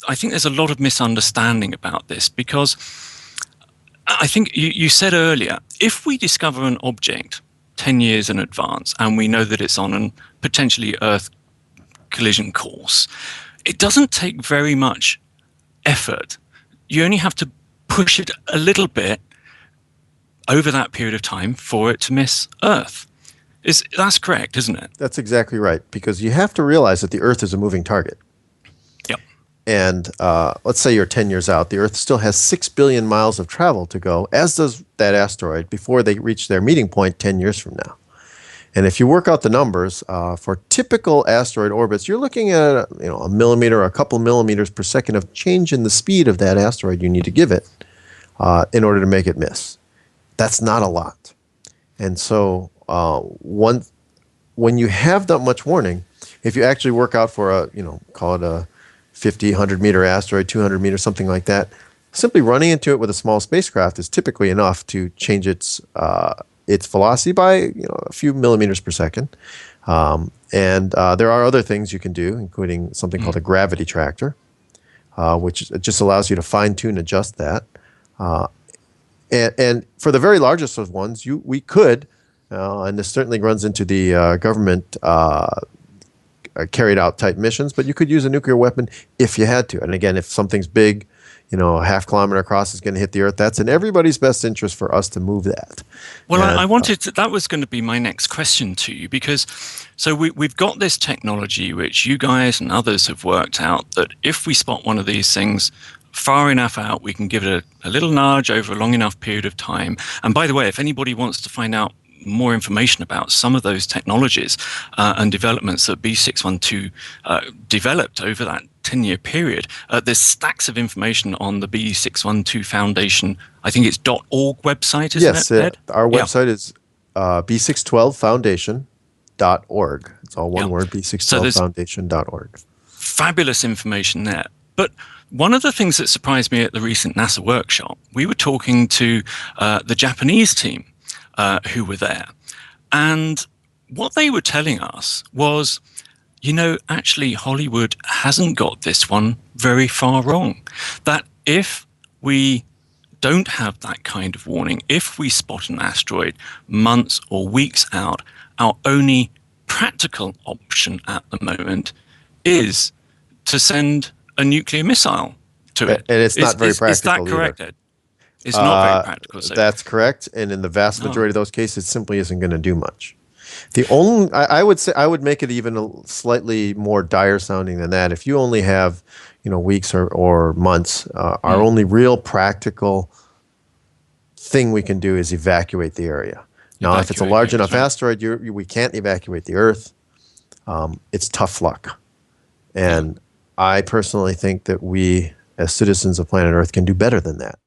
I think there's a lot of misunderstanding about this because I think you said earlier, if we discover an object 10 years in advance and we know that it's on a potentially Earth collision course, it doesn't take very much effort. You only have to push it a little bit over that period of time for it to miss Earth. That's correct, isn't it? That's exactly right, because you have to realize that the Earth is a moving target. Yep. And let's say you're 10 years out. The Earth still has 6 billion miles of travel to go, as does that asteroid, before they reach their meeting point 10 years from now. And if you work out the numbers, for typical asteroid orbits, you're looking at a millimeter or a couple millimeters per second of change in the speed of that asteroid you need to give it in order to make it miss. That's not a lot. And so when you have that much warning, if you actually work out for call it a 50, 100 meter asteroid, 200 meters, something like that, simply running into it with a small spacecraft is typically enough to change its velocity by a few millimeters per second. And there are other things you can do, including something called a gravity tractor, which just allows you to fine-tune, adjust that. And for the very largest of ones, we could, and this certainly runs into the government carried out type missions, but you could use a nuclear weapon if you had to. And again, if something's big, a half kilometer across is going to hit the Earth, that's in everybody's best interest for us to move that. Well, I wanted to, that was going to be my next question to you, because so we've got this technology which you guys and others have worked out that if we spot one of these things far enough out, we can give it a little nudge over a long enough period of time. And by the way, if anybody wants to find out more information about some of those technologies and developments that B612 developed over that 10-year period, there's stacks of information on the B612 Foundation. I think it's .org website, isn't it, Ed? Our website is b612foundation.org. It's all one word, b612foundation.org. Fabulous information there. But one of the things that surprised me at the recent NASA workshop, we were talking to the Japanese team who were there. And what they were telling us was, actually Hollywood hasn't got this one very far wrong. That if we don't have that kind of warning, if we spot an asteroid months or weeks out, our only practical option at the moment is to send a nuclear missile to it. And it's not very practical. Is that correct, Ed? It's not very practical. So. That's correct. And in the vast majority of those cases, it simply isn't going to do much. The only, I would say, I would make it even slightly more dire sounding than that. If you only have, weeks or months, our only real practical thing we can do is evacuate the area. Now, if it's a large enough asteroid, we can't evacuate the Earth. It's tough luck. And I personally think that we, as citizens of planet Earth, can do better than that.